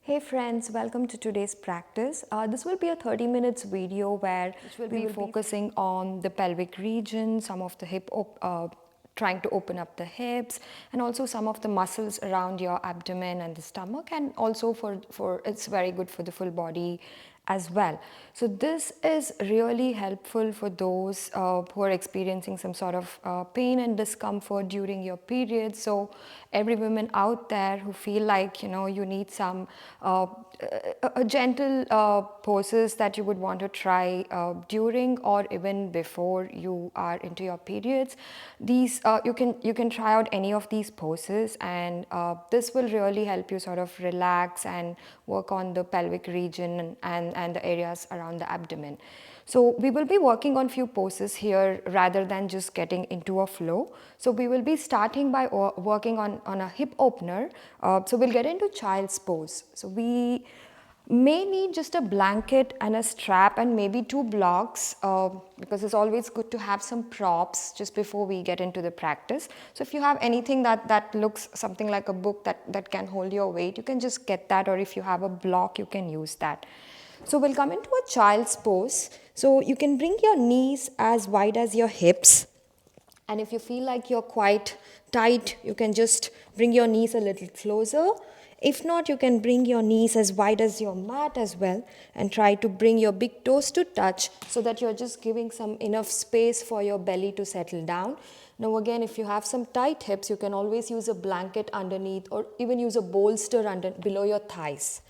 Hey friends, welcome to today's practice. This will be a 30 minutes video where we will be focusing on the pelvic region, some of the trying to open up the hips, and also some of the muscles around your abdomen and the stomach, and also for it's very good for the full body as well. So this is really helpful for those who are experiencing some sort of pain and discomfort during your period. So every woman out there who feel like you need some a gentle poses that you would want to try during or even before you are into your periods, these you can try out any of these poses, and this will really help you sort of relax and work on the pelvic region and the areas around the abdomen. So we will be working on few poses here rather than just getting into a flow. So we will be starting by working on a hip opener. So we'll get into child's pose. So we may need just a blanket and a strap and maybe two blocks, because it's always good to have some props just before we get into the practice. So if you have anything that looks something like a book that can hold your weight, you can just get that, or if you have a block, you can use that. So we'll come into a child's pose. So you can bring your knees as wide as your hips. And if you feel like you're quite tight, you can just bring your knees a little closer. If not, you can bring your knees as wide as your mat as well, and try to bring your big toes to touch so that you're just giving some enough space for your belly to settle down. Now again, if you have some tight hips, you can always use a blanket underneath, or even use a bolster below your thighs.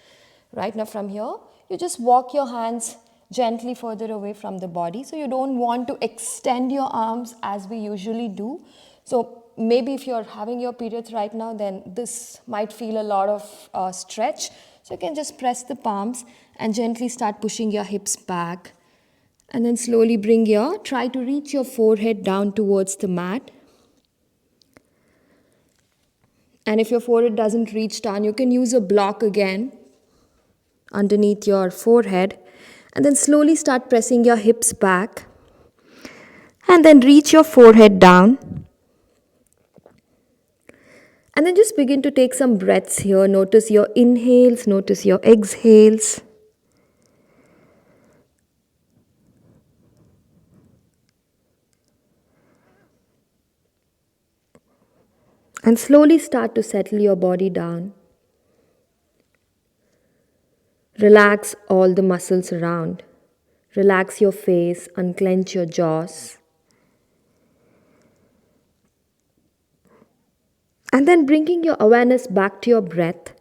Right now from here, you just walk your hands gently further away from the body. So you don't want to extend your arms as we usually do. So maybe if you're having your periods right now, then this might feel a lot of stretch. So you can just press the palms and gently start pushing your hips back. And then slowly try to reach your forehead down towards the mat. And if your forehead doesn't reach down, you can use a block again underneath your forehead, and then slowly start pressing your hips back, and then reach your forehead down, and then just begin to take some breaths here. Notice your inhales, notice your exhales. And slowly start to settle your body down. Relax all the muscles around. Relax your face, unclench your jaws. And then bringing your awareness back to your breath.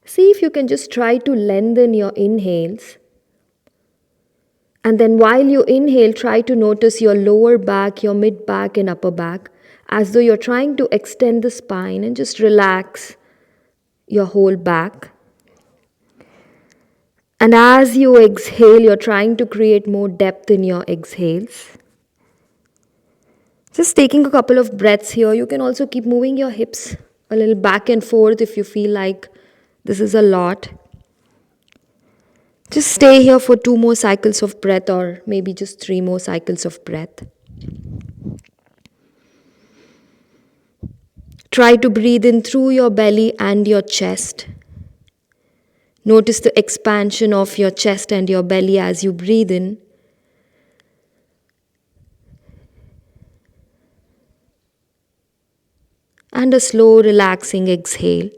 See if you can just try to lengthen your inhales. And then while you inhale, try to notice your lower back, your mid back and upper back, as though you're trying to extend the spine, and just relax your whole back. And as you exhale, you're trying to create more depth in your exhales. Just taking a couple of breaths here. You can also keep moving your hips a little back and forth if you feel like this is a lot. Just stay here for 2 more cycles of breath, or maybe just 3 more cycles of breath. Try to breathe in through your belly and your chest. Notice the expansion of your chest and your belly as you breathe in. And a slow, relaxing exhale.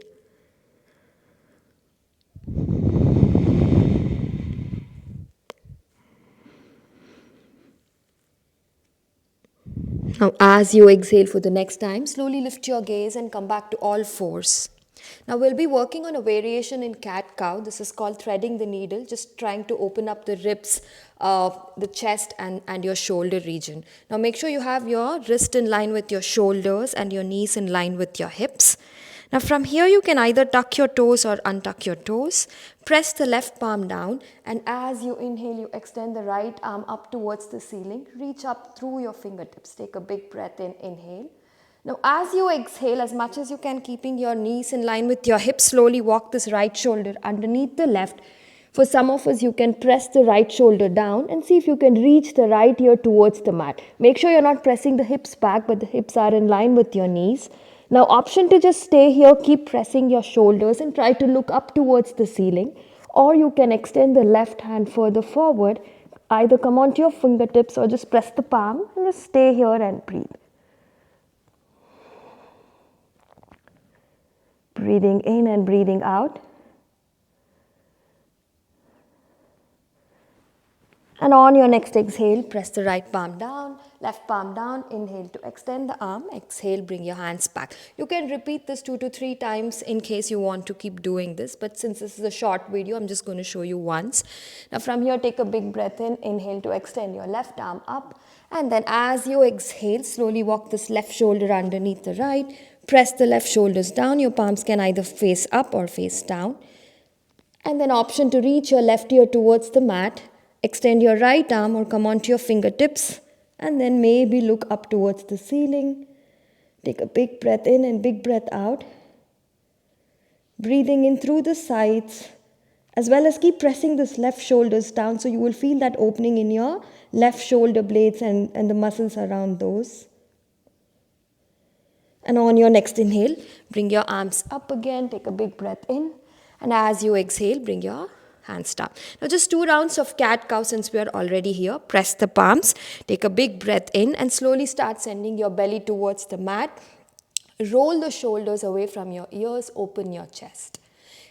Now, as you exhale for the next time, slowly lift your gaze and come back to all fours. Now, we'll be working on a variation in cat-cow. This is called threading the needle, just trying to open up the ribs, the chest and your shoulder region. Now, make sure you have your wrist in line with your shoulders and your knees in line with your hips. Now from here, you can either tuck your toes or untuck your toes. Press the left palm down, and as you inhale, you extend the right arm up towards the ceiling. Reach up through your fingertips. Take a big breath in, inhale. Now as you exhale, as much as you can, keeping your knees in line with your hips, slowly walk this right shoulder underneath the left. For some of us, you can press the right shoulder down and see if you can reach the right ear towards the mat. Make sure you're not pressing the hips back, but the hips are in line with your knees. Now, option to just stay here, keep pressing your shoulders and try to look up towards the ceiling, or you can extend the left hand further forward, either come onto your fingertips or just press the palm and just stay here and breathe. Breathing in and breathing out. And on your next exhale, press the right palm down, left palm down, inhale to extend the arm, exhale, bring your hands back. You can repeat this 2 to 3 times in case you want to keep doing this, but since this is a short video, I'm just going to show you once. Now from here, take a big breath in, inhale to extend your left arm up, and then as you exhale, slowly walk this left shoulder underneath the right, press the left shoulders down, your palms can either face up or face down, and then option to reach your left ear towards the mat. Extend your right arm or come onto your fingertips and then maybe look up towards the ceiling. Take a big breath in and big breath out. Breathing in through the sides, as well as keep pressing this left shoulders down so you will feel that opening in your left shoulder blades and the muscles around those. And on your next inhale, bring your arms up again, take a big breath in, and as you exhale, bring your hands down. Now just 2 rounds of cat-cow since we are already here. Press the palms, take a big breath in and slowly start sending your belly towards the mat. Roll the shoulders away from your ears, open your chest.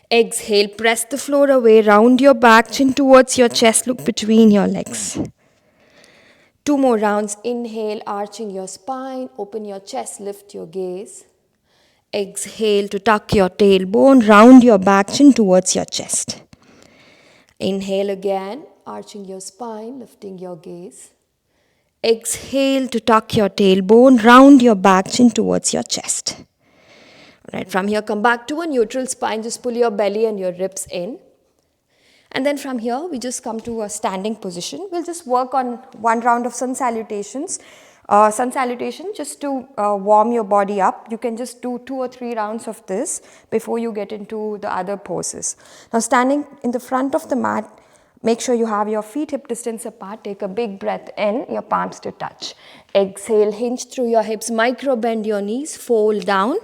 Exhale, press the floor away, round your back, chin towards your chest, look between your legs. 2 more rounds. Inhale, arching your spine, open your chest, lift your gaze. Exhale to tuck your tailbone, round your back, chin towards your chest. Inhale again, arching your spine, lifting your gaze. Exhale to tuck your tailbone, round your back, chin towards your chest. Alright, from here, come back to a neutral spine. Just pull your belly and your ribs in. And then from here, we just come to a standing position. We'll just work on 1 round of sun salutations. Sun salutation just to warm your body up. You can just do 2 or 3 rounds of this before you get into the other poses. Now standing in the front of the mat, make sure you have your feet hip distance apart. Take a big breath in, your palms to touch. Exhale, hinge through your hips, micro bend your knees, fold down,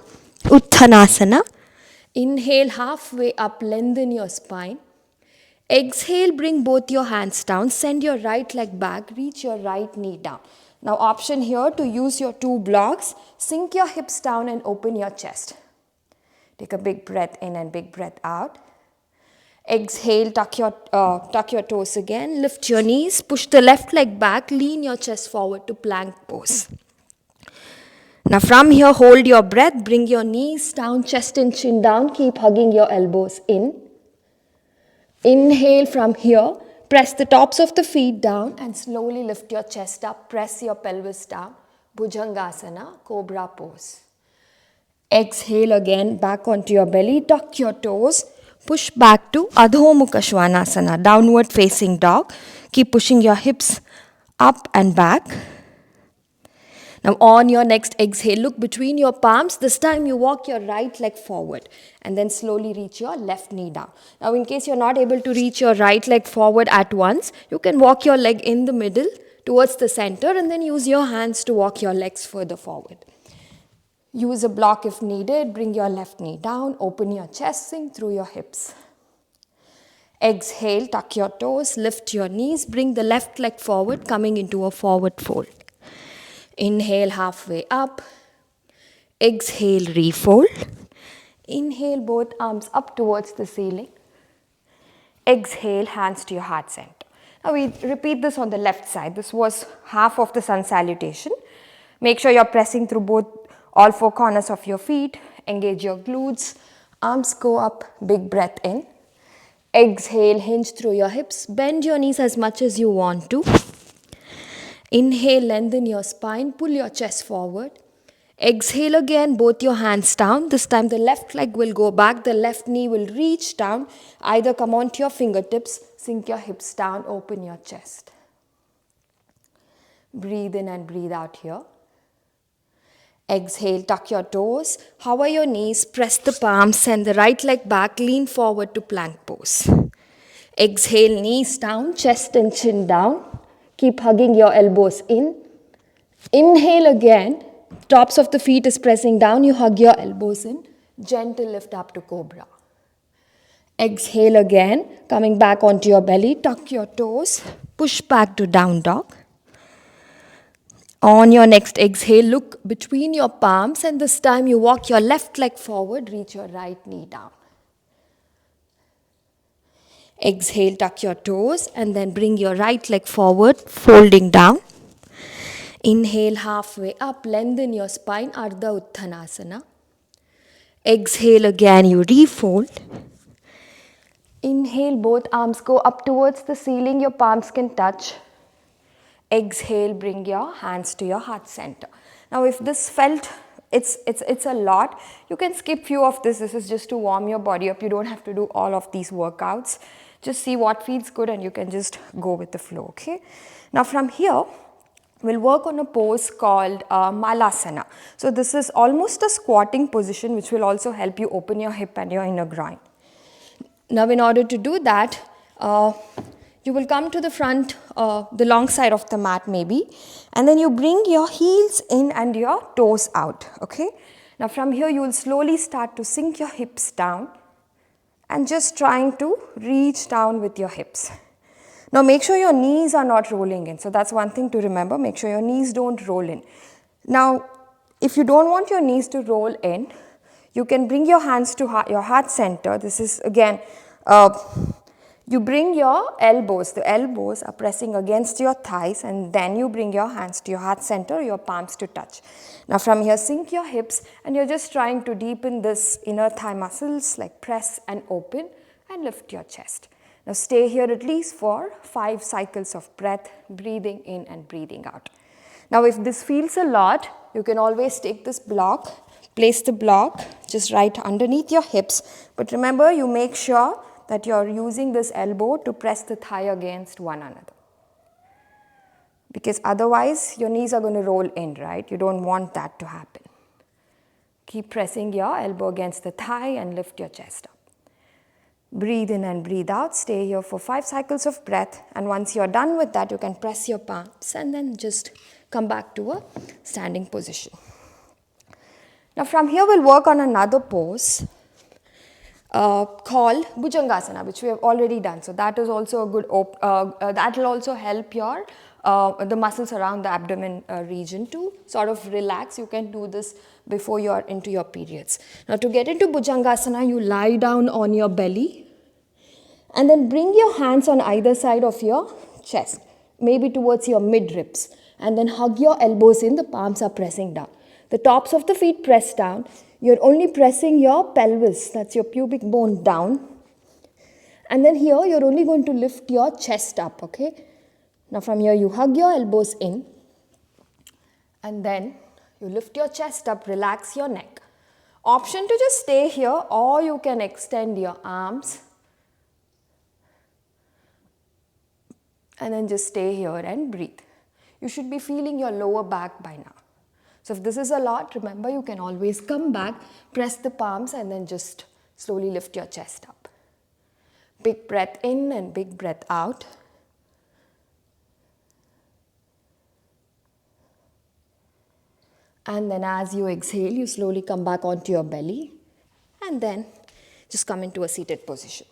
Uttanasana. Inhale, halfway up, lengthen your spine. Exhale, bring both your hands down, send your right leg back, reach your right knee down. Now option here to use your 2 blocks, sink your hips down and open your chest. Take a big breath in and big breath out. Exhale, tuck your toes again, lift your knees, push the left leg back, lean your chest forward to plank pose. Now from here, hold your breath, bring your knees down, chest and chin down, keep hugging your elbows in. Inhale from here. Press the tops of the feet down and slowly lift your chest up. Press your pelvis down. Bhujangasana, cobra pose. Exhale again, back onto your belly. Tuck your toes. Push back to Adho Mukha Svanasana, downward facing dog. Keep pushing your hips up and back. Now on your next exhale, look between your palms. This time you walk your right leg forward and then slowly reach your left knee down. Now in case you're not able to reach your right leg forward at once, you can walk your leg in the middle towards the center and then use your hands to walk your legs further forward. Use a block if needed. Bring your left knee down, open your chest, sink through your hips. Exhale, tuck your toes, lift your knees, bring the left leg forward, coming into a forward fold. Inhale, halfway up. Exhale, refold. Inhale, both arms up towards the ceiling. Exhale, hands to your heart center. Now we repeat this on the left side. This was half of the sun salutation. Make sure you're pressing through all 4 corners of your feet. Engage your glutes. Arms go up, big breath in. Exhale, hinge through your hips. Bend your knees as much as you want to. Inhale, lengthen your spine, pull your chest forward. Exhale again, both your hands down. This time the left leg will go back, the left knee will reach down. Either come onto your fingertips, sink your hips down, open your chest. Breathe in and breathe out here. Exhale, tuck your toes, hover your knees, press the palms, send the right leg back, lean forward to plank pose. Exhale, knees down, chest and chin down. Keep hugging your elbows in. Inhale again. tops of the feet is pressing down, you hug your elbows in, gentle lift up to cobra. Exhale again, coming back onto your belly, tuck your toes, push back to down dog. On your next exhale, look between your palms, and this time you walk your left leg forward, reach your right knee down. Exhale, tuck your toes, and then bring your right leg forward, folding down. Inhale, halfway up, lengthen your spine, Ardha Uttanasana. Exhale again, you refold. Inhale, both arms go up towards the ceiling, your palms can touch. Exhale, bring your hands to your heart center. Now if this felt, it's a lot, you can skip few of this. This is just to warm your body up. You don't have to do all of these workouts. Just see what feels good and you can just go with the flow, okay? Now from here, we'll work on a pose called Malasana. So this is almost a squatting position which will also help you open your hip and your inner groin. Now in order to do that, you will come to the front, the long side of the mat maybe, and then you bring your heels in and your toes out, okay? Now from here you will slowly start to sink your hips down and just trying to reach down with your hips. Now make sure your knees are not rolling in. So that's one thing to remember, make sure your knees don't roll in. Now if you don't want your knees to roll in, you can bring your hands to your heart center. This is again, you bring your elbows, the elbows are pressing against your thighs, and then you bring your hands to your heart center, your palms to touch. Now from here, sink your hips and you're just trying to deepen this inner thigh muscles, like press and open and lift your chest. Now stay here at least for 5 cycles of breath, breathing in and breathing out. Now if this feels a lot, you can always take this block, place the block just right underneath your hips, but remember you make sure that you are using this elbow to press the thigh against one another. Because otherwise your knees are going to roll in, right? You don't want that to happen. Keep pressing your elbow against the thigh and lift your chest up. Breathe in and breathe out. Stay here for 5 cycles of breath, and once you're done with that, you can press your palms and then just come back to a standing position. Now from here we'll work on another pose called Bhujangasana, which we have already done. So that is also a good, that will also help your the muscles around the abdomen region to sort of relax. You can do this before you are into your periods. Now to get into Bhujangasana, you lie down on your belly and then bring your hands on either side of your chest, maybe towards your mid ribs, and then hug your elbows in, the palms are pressing down. The tops of the feet press down. You're only pressing your pelvis, that's your pubic bone, down. And then here you're only going to lift your chest up, okay? Now from here you hug your elbows in and then you lift your chest up, relax your neck. Option to just stay here, or you can extend your arms and then just stay here and breathe. You should be feeling your lower back by now. So if this is a lot, remember you can always come back, press the palms and then just slowly lift your chest up. Big breath in and big breath out. And then as you exhale, you slowly come back onto your belly and then just come into a seated position.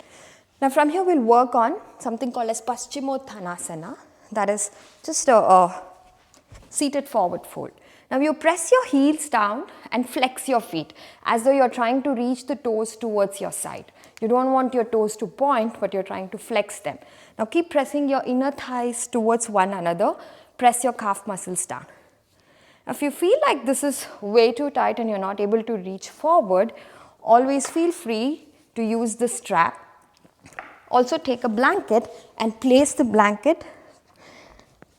Now from here we'll work on something called as Paschimottanasana, that is just a seated forward fold. Now you press your heels down and flex your feet as though you're trying to reach the toes towards your side. You don't want your toes to point, but you're trying to flex them. Now keep pressing your inner thighs towards one another. Press your calf muscles down. Now if you feel like this is way too tight and you're not able to reach forward, always feel free to use the strap. Also take a blanket and place the blanket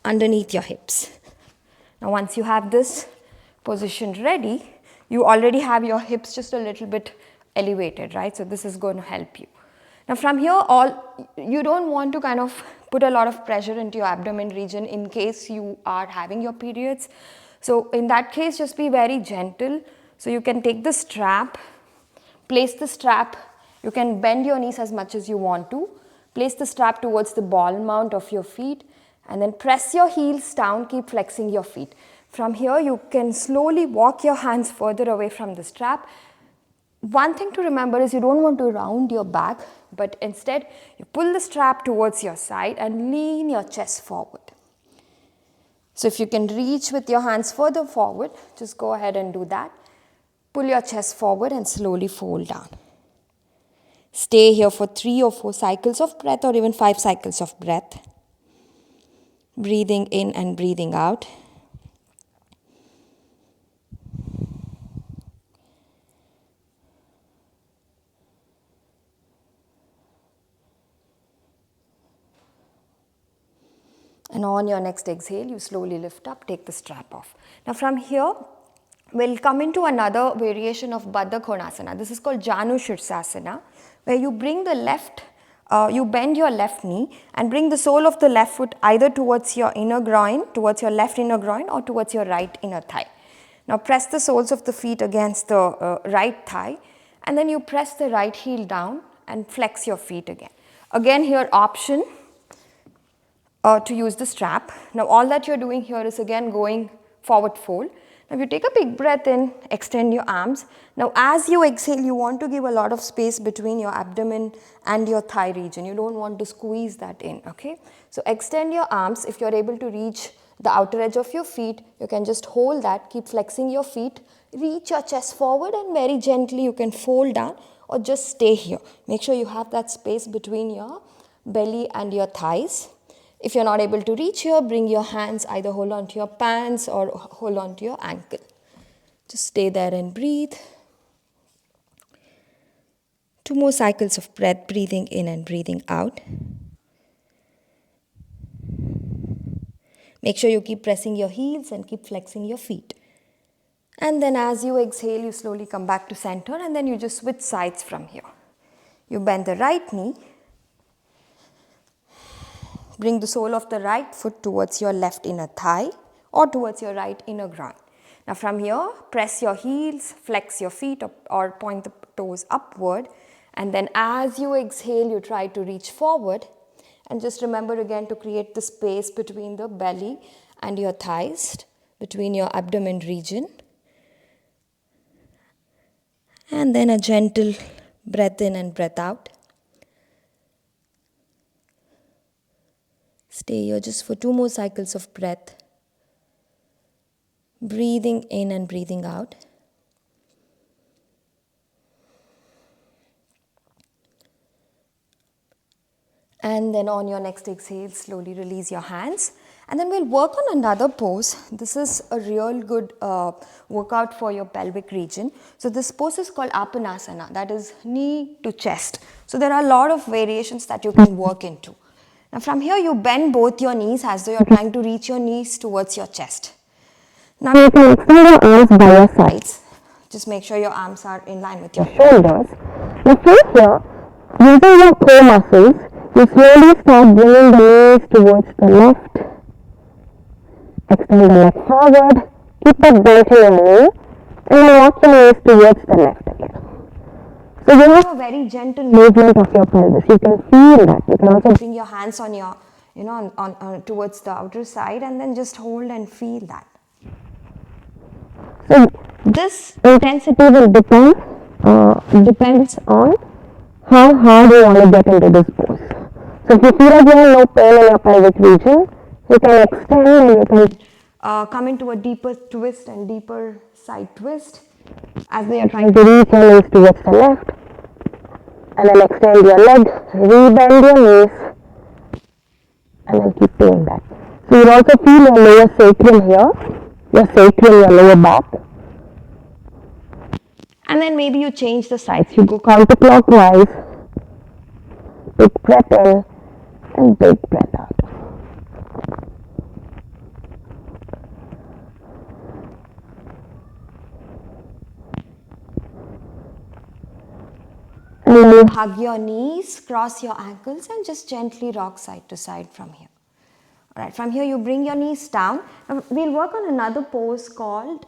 underneath your hips. Now once you have this position ready, you already have your hips just a little bit elevated, right? So this is going to help you. Now from here, you don't want to kind of put a lot of pressure into your abdomen region in case you are having your periods. So in that case, just be very gentle. So you can take the strap, place the strap, you can bend your knees as much as you want to, place the strap towards the ball mount of your feet, and then press your heels down, keep flexing your feet. From here, you can slowly walk your hands further away from the strap. One thing to remember is you don't want to round your back, but instead you pull the strap towards your side and lean your chest forward. So if you can reach with your hands further forward, just go ahead and do that. Pull your chest forward and slowly fold down. Stay here for 3 or 4 cycles of breath or even 5 cycles of breath. Breathing in and breathing out. And on your next exhale, you slowly lift up, take the strap off. Now from here, we'll come into another variation of Baddha Konasana. This is called Janu Shirsasana, where you bring the left, you bend your left knee and bring the sole of the left foot either towards your inner groin, towards your left inner groin, or towards your right inner thigh. Now press the soles of the feet against the right thigh, and then you press the right heel down and flex your feet again. Again here option to use the strap. Now all that you're doing here is again going forward fold. Now if you take a big breath in, extend your arms. Now as you exhale, you want to give a lot of space between your abdomen and your thigh region. You don't want to squeeze that in, okay? So extend your arms. If you're able to reach the outer edge of your feet, you can just hold that, keep flexing your feet, reach your chest forward and very gently you can fold down or just stay here. Make sure you have that space between your belly and your thighs. If you're not able to reach here, bring your hands, either hold on to your pants or hold on to your ankle. Just stay there and breathe. 2 more cycles of breath, breathing in and breathing out. Make sure you keep pressing your heels and keep flexing your feet. And then as you exhale, you slowly come back to center and then you just switch sides from here. You bend the right knee. Bring the sole of the right foot towards your left inner thigh or towards your right inner groin. Now from here, press your heels, flex your feet or point the toes upward. And then as you exhale, you try to reach forward. And just remember again to create the space between the belly and your thighs, between your abdomen region. And then a gentle breath in and breath out. Stay here just for 2 more cycles of breath. Breathing in and breathing out. And then on your next exhale, slowly release your hands. And then we'll work on another pose. This is a real good workout for your pelvic region. So this pose is called Apanasana, that is knee to chest. So there are a lot of variations that you can work into. Now from here you bend both your knees as though you're trying to reach your knees towards your chest. Now you can extend your arms by your sides. Just make sure your arms are in line with your shoulders. Now from here, using your core muscles, you slowly start bringing the knees towards the left. Extend the leg forward, keep it bent in your knee, and then walk your knees towards the left again. So you have a very gentle movement of your pelvis. You can feel that. You can also bring your hands on your, on towards the outer side and then just hold and feel that. So this intensity will depends on how hard you want to get into this pose. So if you feel like you have no pain in your pelvic region, you can extend and you can come into a deeper twist and deeper side twist as they are trying to reach your knees towards the left. And then extend your legs, rebend your knees, and then keep doing that. So you'll also feel your lower sacrum here, your sacrum, your lower back. And then maybe you change the sides. You go counterclockwise, big breath in, and big breath out. And then you hug your knees, cross your ankles and just gently rock side to side from here. Alright, from here you bring your knees down. Now we'll work on another pose called,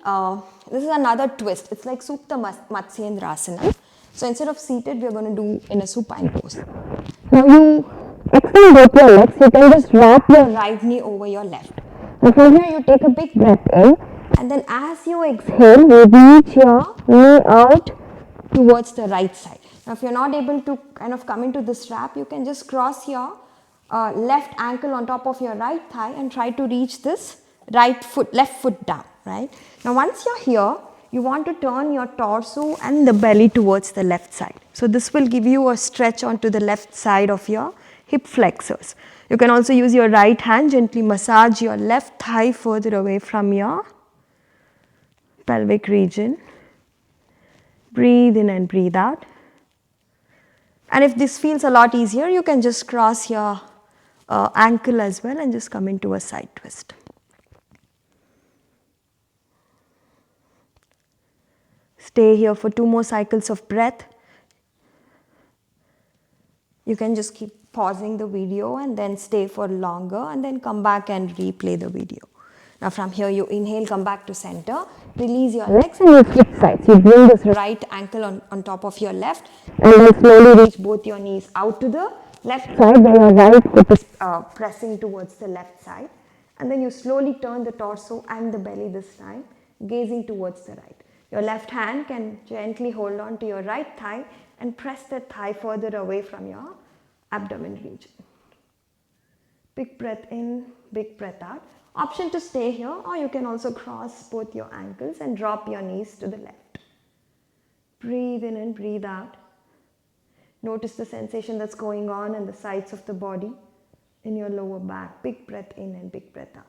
this is another twist. It's like Supta Matsyendrasana. So instead of seated, we're going to do in a supine pose. Now you extend both your legs. You can just wrap your right knee over your left. Now from here you take a big breath in, and then as you exhale, you reach your knee out towards the right side. Now if you're not able to kind of come into this wrap, you can just cross your left ankle on top of your right thigh and try to reach this left foot down, right? Now once you're here, you want to turn your torso and the belly towards the left side. So this will give you a stretch onto the left side of your hip flexors. You can also use your right hand, gently massage your left thigh further away from your pelvic region. Breathe in and breathe out. And if this feels a lot easier, you can just cross your ankle as well and just come into a side twist. Stay here for 2 more cycles of breath. You can just keep pausing the video and then stay for longer and then come back and replay the video. Now from here you inhale, come back to center, release your legs and you flip sides. You bring this right ankle on top of your left and then slowly reach both your knees out to the left side where your right foot is pressing towards the left side. And then you slowly turn the torso and the belly this time, gazing towards the right. Your left hand can gently hold on to your right thigh and press the thigh further away from your abdomen region. Big breath in, big breath out. Option to stay here, or you can also cross both your ankles and drop your knees to the left. Breathe in and breathe out. Notice the sensation that's going on in the sides of the body, in your lower back. Big breath in and big breath out.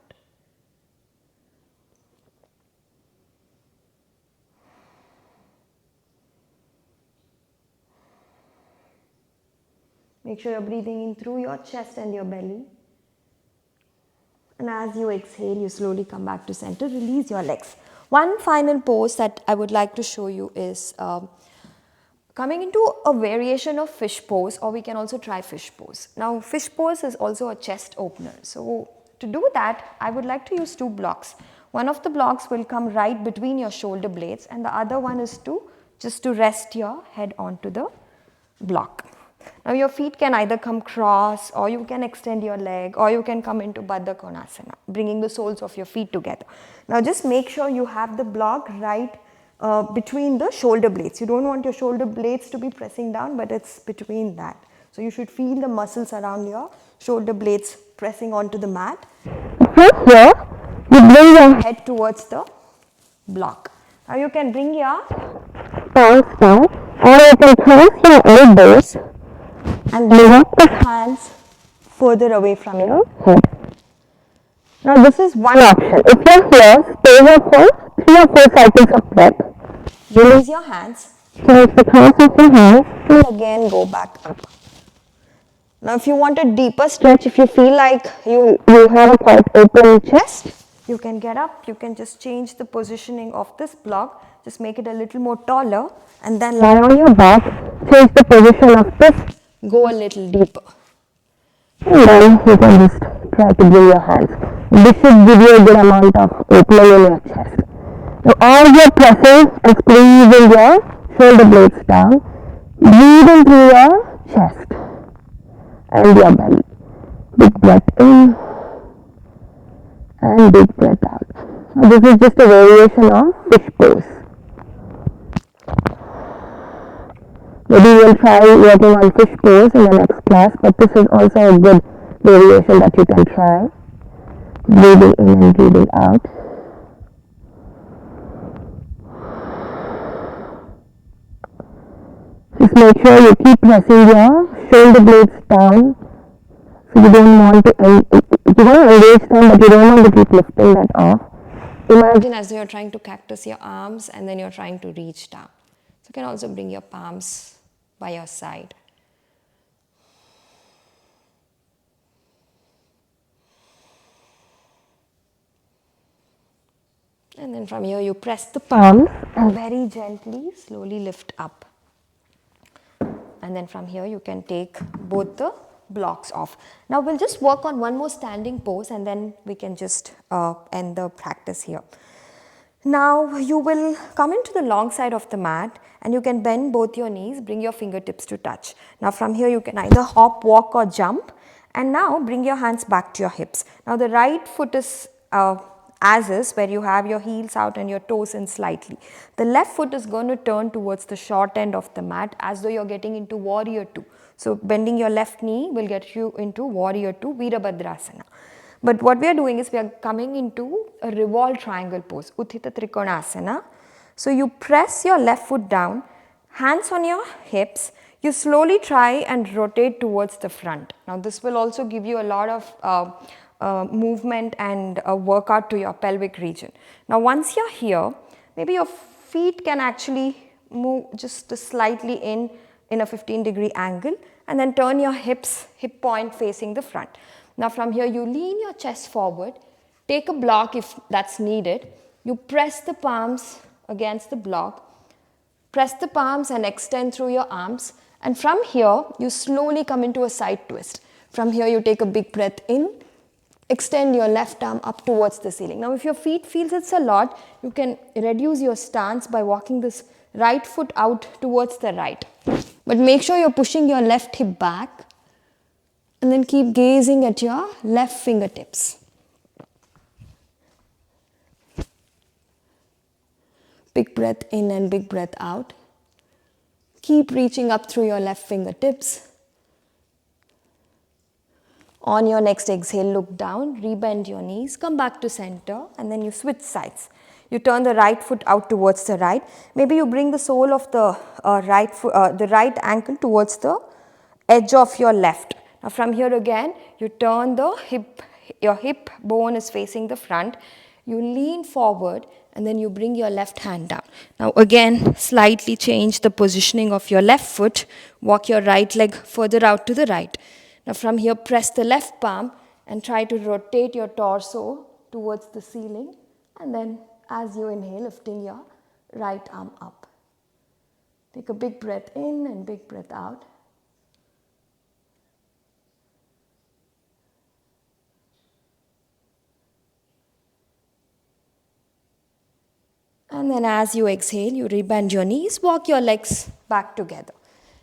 Make sure you're breathing in through your chest and your belly. And as you exhale, you slowly come back to center. Release your legs. One final pose that I would like to show you is coming into a variation of fish pose, or we can also try fish pose. Now, fish pose is also a chest opener. So, to do that, I would like to use 2 blocks. One of the blocks will come right between your shoulder blades, and the other one is just to rest your head onto the block. Now your feet can either come cross, or you can extend your leg, or you can come into Baddha Konasana, bringing the soles of your feet together. Now just make sure you have the block right between the shoulder blades. You don't want your shoulder blades to be pressing down, but it's between that. So you should feel the muscles around your shoulder blades pressing onto the mat. From here, you bring your head towards the block. Now you can bring your palms down, or you can cross your elbows and walk the hands further away from your head. Now this is one option. If you're here, stay here for 3 or 4 cycles of breath. Release your hands, stretch the palms of your hands, and again go back up. Now if you want a deeper stretch, if you feel like you have a quite open chest, you can get up, you can just change the positioning of this block, just make it a little more taller, and then lie on your back, change the position of this, go a little deeper. And then you can just try to bring your hands. This should give you a good amount of opening in your chest. Now as you're pressing and squeezing your shoulder blades down, breathe in through your chest and your belly. Big breath in and big breath out. Now this is just a variation of fish pose. Maybe we'll try working on fish pose in the next class, but this is also a good variation that you can try. Breathing in and breathing out. Just make sure you keep pressing your shoulder blades down. So you don't want to engage them, but you don't want to keep lifting that off. Imagine as you're trying to cactus your arms and then you're trying to reach down. So you can also bring your palms by your side. And then from here you press the palms and very gently, slowly lift up. And then from here you can take both the blocks off. Now we'll just work on one more standing pose and then we can just end the practice here. Now you will come into the long side of the mat and you can bend both your knees, bring your fingertips to touch. Now from here you can either hop, walk or jump, and now bring your hands back to your hips. Now the right foot is as is, where you have your heels out and your toes in slightly. The left foot is going to turn towards the short end of the mat as though you're getting into warrior 2. So bending your left knee will get you into warrior 2, Virabhadrasana. But what we are doing is we are coming into a revolved triangle pose, Utthita Trikonasana. So you press your left foot down, hands on your hips, you slowly try and rotate towards the front. Now this will also give you a lot of movement and workout to your pelvic region. Now once you're here, maybe your feet can actually move just slightly in a 15-degree angle, and then turn your hips, hip point facing the front. Now from here you lean your chest forward, take a block if that's needed, you press the palms against the block, press the palms and extend through your arms, and from here you slowly come into a side twist. From here you take a big breath in, extend your left arm up towards the ceiling. Now if your feet feels it's a lot, you can reduce your stance by walking this right foot out towards the right. But make sure you're pushing your left hip back, and then keep gazing at your left fingertips. Big breath in and big breath out. Keep reaching up through your left fingertips. On your next exhale, look down, rebend your knees, come back to center, and then you switch sides. You turn the right foot out towards the right. Maybe you bring the sole of the right ankle towards the edge of your left. Now from here again, you turn the hip, your hip bone is facing the front. You lean forward and then you bring your left hand down. Now again, slightly change the positioning of your left foot. Walk your right leg further out to the right. Now from here, press the left palm and try to rotate your torso towards the ceiling. And then as you inhale, lifting your right arm up. Take a big breath in and big breath out. And then as you exhale, you rebend your knees, walk your legs back together.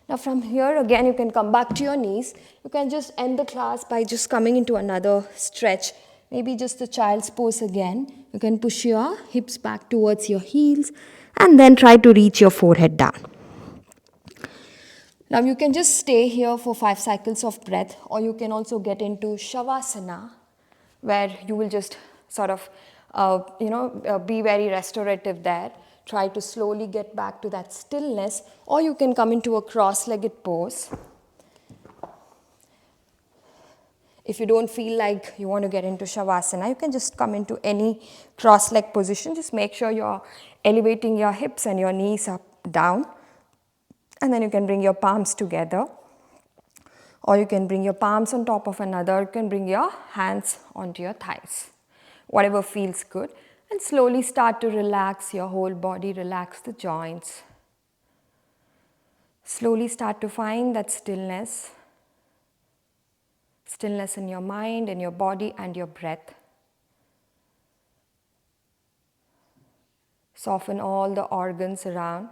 Now from here again, you can come back to your knees. You can just end the class by just coming into another stretch. Maybe just the child's pose again. You can push your hips back towards your heels and then try to reach your forehead down. Now you can just stay here for 5 cycles of breath, or you can also get into Shavasana, where you will just sort of be very restorative there. Try to slowly get back to that stillness, or you can come into a cross-legged pose. If you don't feel like you want to get into Shavasana, you can just come into any cross-leg position. Just make sure you're elevating your hips and your knees up, down. And then you can bring your palms together, or you can bring your palms on top of another. You can bring your hands onto your thighs, whatever feels good. And slowly start to relax your whole body, relax the joints. Slowly start to find that stillness. Stillness in your mind, in your body, and your breath. Soften all the organs around.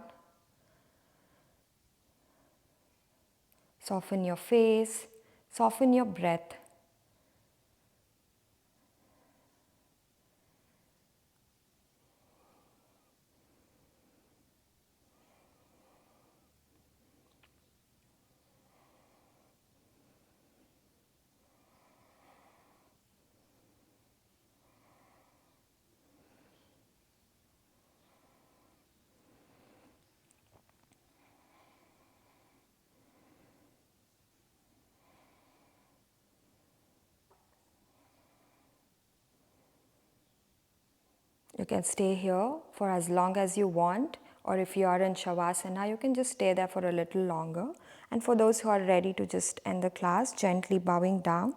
Soften your face, soften your breath. You can stay here for as long as you want, or if you are in Shavasana, you can just stay there for a little longer. And for those who are ready to just end the class, gently bowing down.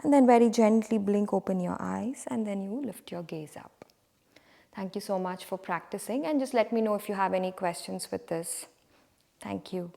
And then very gently blink open your eyes, and then you lift your gaze up. Thank you so much for practicing, and just let me know if you have any questions with this. Thank you.